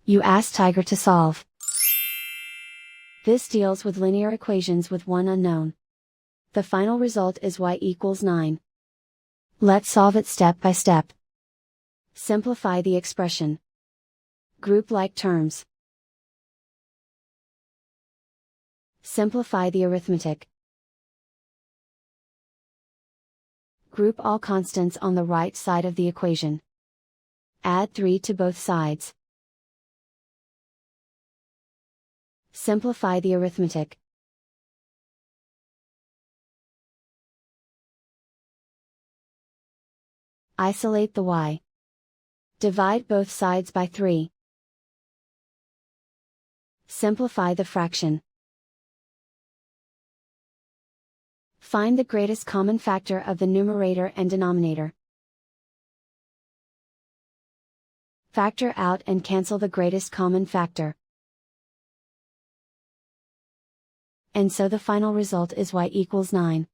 You ask Tiger to solve. This deals with linear equations with one unknown. The final result is y equals 9. Let's solve it step by step. Simplify the expression. Group like terms. Simplify the arithmetic. Group all constants on the right side of the equation. Add 3 to both sides. Simplify the arithmetic. Isolate the y. Divide both sides by 3. Simplify the fraction. Find the greatest common factor of the numerator and denominator. Factor out and cancel the greatest common factor. And so the final result is y equals 9.